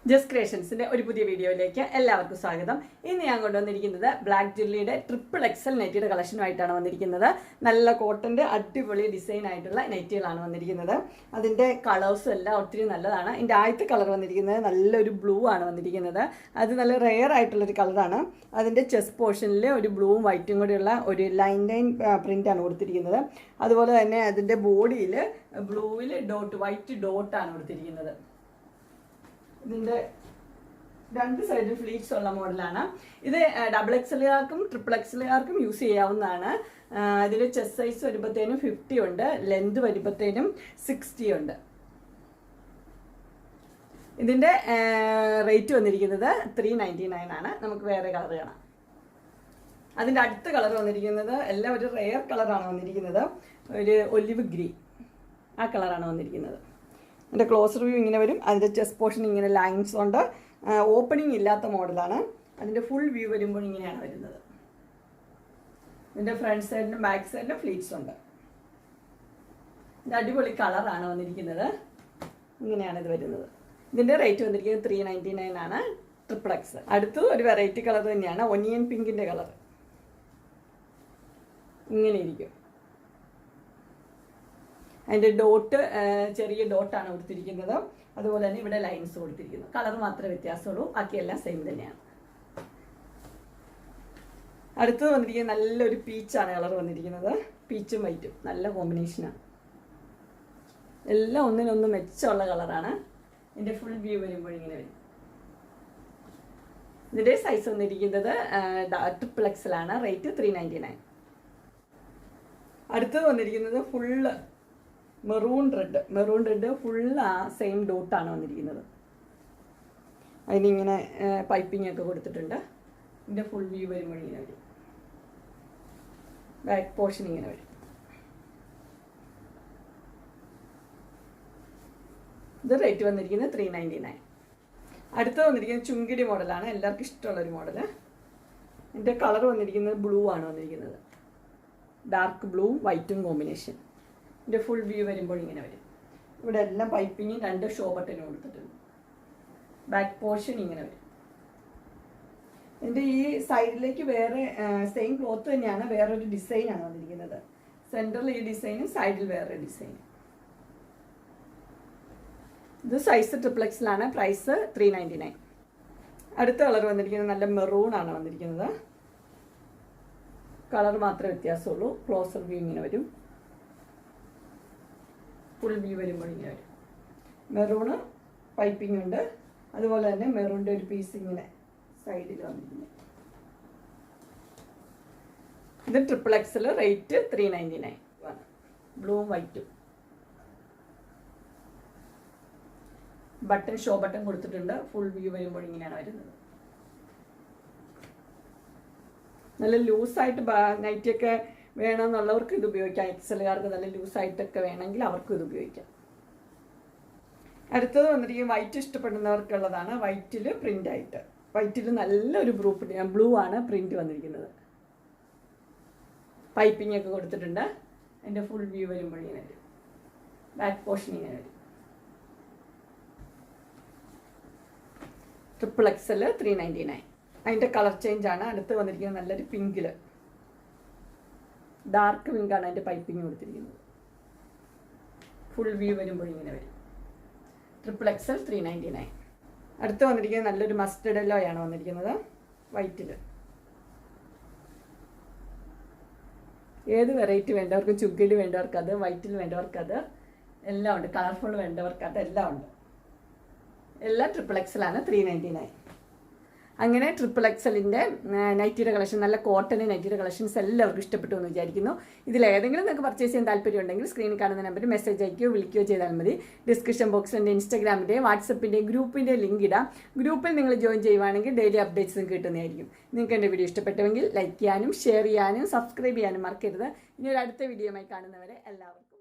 Just ക്രിയേഷൻസിന്റെ ഒരു പുതിയ വീഡിയോയിലേക്ക് എല്ലാവർക്കും സ്വാഗതം. ഇന്ന് ഞാൻ കൊണ്ടുവന്നിരിക്കുന്നത് ബ്ലാക്ക് ജില്ലിയുടെ ട്രിപ്പിൾ എക്സൽ നെറ്റിയുടെ കളക്ഷനുമായിട്ടാണ് വന്നിരിക്കുന്നത്. നല്ല കോട്ടന്റെ അടിപൊളി ഡിസൈൻ ആയിട്ടുള്ള നെറ്റികളാണ് വന്നിരിക്കുന്നത്. അതിന്റെ കളേഴ്സും എല്ലാം ഒത്തിരി നല്ലതാണ്. ഇതിന്റെ ആദ്യത്തെ കളർ വന്നിരിക്കുന്നത് നല്ലൊരു ബ്ലൂ ആണ് വന്നിരിക്കുന്നത്. അത് നല്ല റെയർ ആയിട്ടുള്ളൊരു കളറാണ്. അതിന്റെ ചെസ്റ്റ് പോർഷനിൽ ഒരു ബ്ലൂവും വൈറ്റും കൂടിയുള്ള ഒരു ലൈൻ പ്രിന്റ് ആണ് കൊടുത്തിരിക്കുന്നത്. അതുപോലെ തന്നെ അതിന്റെ ബോഡിയിൽ ബ്ലൂവിൽ വൈറ്റ് ഡോട്ടാണ് കൊടുത്തിരിക്കുന്നത്. ഇതിന്റെ രണ്ട് സൈഡിൽ ഫ്ലീറ്റ്സ് ഉള്ള മോഡലാണ്. ഇത് ഡബിൾ എക്സലുകാർക്കും ട്രിപ്പിൾ എക്സലുകാർക്കും യൂസ് ചെയ്യാവുന്നതാണ്. ഇതിൽ ചെസ്റ്റ് സൈസ് വരുമ്പോഴത്തേനും 50 ഉണ്ട്, ലെന്ത് വരുമ്പോഴത്തേനും 60 ഉണ്ട്. ഇതിന്റെ റേറ്റ് വന്നിരിക്കുന്നത് 399 ആണ്. നമുക്ക് വേറെ കളർ കാണാം. അതിന്റെ അടുത്ത കളർ വന്നിരിക്കുന്നത് എല്ലാം ഒരു റെയർ കളറാണ് വന്നിരിക്കുന്നത്. ഒരു ഒലിവ് ഗ്രീൻ ആ കളറാണ് വന്നിരിക്കുന്നത്. അതിൻ്റെ ക്ലോസ് റിവ്യൂ ഇങ്ങനെ വരും. അതിൻ്റെ ചെസ്റ്റ് പോർഷൻ ഇങ്ങനെ ലൈൻസ് ഉണ്ട്. ഓപ്പണിംഗ് ഇല്ലാത്ത മോഡലാണ്. അതിൻ്റെ ഫുൾ വ്യൂ വരുമ്പോൾ ഇങ്ങനെയാണ് വരുന്നത്. ഇതിൻ്റെ ഫ്രണ്ട് സൈഡിലും ബാക്ക് സൈഡിലും ഫ്ലീറ്റ്സ് ഉണ്ട്. ഇത് അടിപൊളി കളറാണ് വന്നിരിക്കുന്നത്. ഇങ്ങനെയാണ് ഇത് വരുന്നത്. ഇതിൻ്റെ റേറ്റ് വന്നിരിക്കുന്നത് 399 ആണ്. Triple X. അടുത്ത് ഒരു വെറൈറ്റി കളർ തന്നെയാണ്, ഒനിയൻ പിങ്കിൻ്റെ കളർ. ഇങ്ങനെ ഇരിക്കും. അതിൻ്റെ ഡോട്ട് ചെറിയ ഡോട്ടാണ് കൊടുത്തിരിക്കുന്നത്. അതുപോലെ തന്നെ ഇവിടെ ലൈൻസ് കൊടുത്തിരിക്കുന്നു. കളർ മാത്രമേ വ്യത്യാസമുള്ളൂ, ബാക്കിയെല്ലാം സെയിം തന്നെയാണ്. അടുത്തത് വന്നിരിക്കുന്നത് നല്ലൊരു പീച്ചാണ് കളർ വന്നിരിക്കുന്നത്. പീച്ചും വൈറ്റും നല്ല കോമ്പിനേഷനാണ്. എല്ലാം ഒന്നിനൊന്നും മെച്ചമുള്ള കളറാണ്. ഇതിൻ്റെ ഫുൾ വ്യൂ വരുമ്പോൾ ഇങ്ങനെ വരും. ഇതിൻ്റെ സൈസ് വന്നിരിക്കുന്നത് ട്രിപ്പിൾ എക്സലാണ്. റേറ്റ് 399. അടുത്തത് വന്നിരിക്കുന്നത് full maroon red full same ഡോട്ടാണ് വന്നിരിക്കുന്നത്. അതിനിങ്ങനെ പൈപ്പിംഗ് ഒക്കെ കൊടുത്തിട്ടുണ്ട്. ഇതിൻ്റെ ഫുൾ വ്യൂ വരുമ്പോൾ ഇങ്ങനെ വരും. ബാക്ക് പോർഷൻ ഇങ്ങനെ വരും. ഇത് റേറ്റ് വന്നിരിക്കുന്നത് 399. അടുത്തത് വന്നിരിക്കുന്നത് ചുങ്കിടി മോഡലാണ്. എല്ലാവർക്കും ഇഷ്ടമുള്ളൊരു മോഡല്. ഇതിൻ്റെ കളർ വന്നിരിക്കുന്നത് ബ്ലൂ ആണ് വന്നിരിക്കുന്നത്. ഡാർക്ക് ബ്ലൂവും വൈറ്റും കോമ്പിനേഷൻ. ഇതിൻ്റെ ഫുൾ വ്യൂ വരുമ്പോൾ ഇങ്ങനെ വരും. ഇവിടെ എല്ലാം പൈപ്പിങ്ങും 2 ഷോ ബട്ടനും കൊടുത്തിട്ടുണ്ട്. ബാക്ക് പോർഷൻ ഇങ്ങനെ വരും. ഇതിൻ്റെ ഈ സൈഡിലേക്ക് വേറെ സെയിം ക്ലോത്ത് തന്നെയാണ്, വേറൊരു ഡിസൈനാണ് വന്നിരിക്കുന്നത്. സെൻറ്ററിൽ ഈ ഡിസൈനും സൈഡിൽ വേറെ ഡിസൈൻ. ഇത് സൈസ് ട്രിപ്പിൾ എക്സിലാണ്. പ്രൈസ് 399. അടുത്ത കളർ വന്നിരിക്കുന്നത് നല്ല മെറൂൺ ആണ് വന്നിരിക്കുന്നത്. കളർ മാത്രമേ വ്യത്യാസമുള്ളൂ. ക്ലോസർ വ്യൂ ഇങ്ങനെ വരും. ഫുൾ വ്യൂ വരുമ്പോൾ ഇങ്ങനെ വരും. മെറൂണ് പൈപ്പിംഗ് ഉണ്ട്. അതുപോലെ തന്നെ മെറൂണിൻ്റെ ഒരു പീസ് ഇങ്ങനെ സൈഡിൽ വന്നിരിക്കുന്നത്. ഇത് ട്രിപ്പിൾ എക്സൽ. റേറ്റ് 399 ആണ്. ബ്ലൂവും വൈറ്റും. ബട്ടൺ ഷോ ബട്ടൺ കൊടുത്തിട്ടുണ്ട്. ഫുൾ വ്യൂ വരുമ്പോൾ ഇങ്ങനെയാണ് വരുന്നത്. നല്ല ലൂസായിട്ട് നൈറ്റിയൊക്കെ വേണമെന്നുള്ളവർക്ക് ഇത് ഉപയോഗിക്കാം. എക്സലുകാർക്ക് നല്ല ലൂസായിട്ടൊക്കെ വേണമെങ്കിൽ അവർക്കും ഇത് ഉപയോഗിക്കാം. അടുത്തത് വന്നിരിക്കും വൈറ്റ് ഇഷ്ടപ്പെടുന്നവർക്കുള്ളതാണ്. വൈറ്റിൽ പ്രിൻ്റ് ആയിട്ട്, വൈറ്റിൽ നല്ലൊരു ബ്ലൂ ആണ് പ്രിൻ്റ് വന്നിരിക്കുന്നത്. പൈപ്പിംഗ് ഒക്കെ കൊടുത്തിട്ടുണ്ട്. അതിൻ്റെ ഫുൾ വ്യൂ വരുമ്പോൾ ഇങ്ങനെ വരും. ബാക്ക് പോർഷൻ ഇങ്ങനെ വരും. Triple XL 399. അതിൻ്റെ കളർ ചേഞ്ച് ആണ്. അടുത്ത് വന്നിരിക്കുന്നത് നല്ലൊരു പിങ്കിൽ, ഡാർക്ക് പിങ്കാണ് അതിൻ്റെ പൈപ്പിംഗ് കൊടുത്തിരിക്കുന്നത്. ഫുൾ വ്യൂ വരുമ്പോൾ ഇങ്ങനെ വരും. Triple XL 399. അടുത്ത് വന്നിരിക്കുന്നത് നല്ലൊരു മസ്റ്റർഡ് യെല്ലോയാണ് വന്നിരിക്കുന്നത്. വൈറ്റിൽ ഏത് വെറൈറ്റി വേണ്ടവർക്ക്, ചുങ്കിടി വേണ്ടവർക്ക് അത്, വൈറ്റിൽ വേണ്ടവർക്ക് അത്, എല്ലാം ഉണ്ട്. കളർഫുൾ വേണ്ടവർക്ക് അത് എല്ലാം ഉണ്ട്. എല്ലാം ട്രിപ്പിൾ എക്സലാണ്. 399. അങ്ങനെ ട്രിപ്പിൾ എക്സലിൻ്റെ നൈറ്റിയുടെ കളക്ഷൻ, നല്ല കോട്ടൺ നൈറ്റിയുടെ കളക്ഷൻസ് എല്ലാവർക്കും ഇഷ്ടപ്പെട്ടു എന്ന് വിചാരിക്കുന്നു. ഇതിലേതെങ്കിലും നിങ്ങൾക്ക് പർച്ചേസ് ചെയ്യാൻ താല്പര്യം ഉണ്ടെങ്കിൽ സ്ക്രീനിൽ കാണുന്ന നമ്പറിൽ മെസ്സേജ് അയക്കുകയോ വിളിക്കുകയോ ചെയ്താൽ മതി. ഡിസ്ക്രിപ്ഷൻ ബോക്സിൽ എൻ്റെ ഇൻസ്റ്റാഗ്രാമിൻ്റെയും വാട്സപ്പിൻ്റെയും ഗ്രൂപ്പിൻ്റെ ലിങ്ക് ഇടാം. ഗ്രൂപ്പിൽ നിങ്ങൾ ജോയിൻ ചെയ്യുവാണെങ്കിൽ ഡെയിലി അപ്ഡേറ്റ്സും കിട്ടുന്നതായിരിക്കും. നിങ്ങൾക്ക് എൻ്റെ വീഡിയോ ഇഷ്ടപ്പെട്ടുവെങ്കിൽ ലൈക്ക് ചെയ്യാനും ഷെയർ ചെയ്യാനും സബ്സ്ക്രൈബ് ചെയ്യാനും മറക്കരുത്. ഇനി ഒരു അടുത്ത വീഡിയോയുമായി കാണുന്നവരെ എല്ലാവർക്കും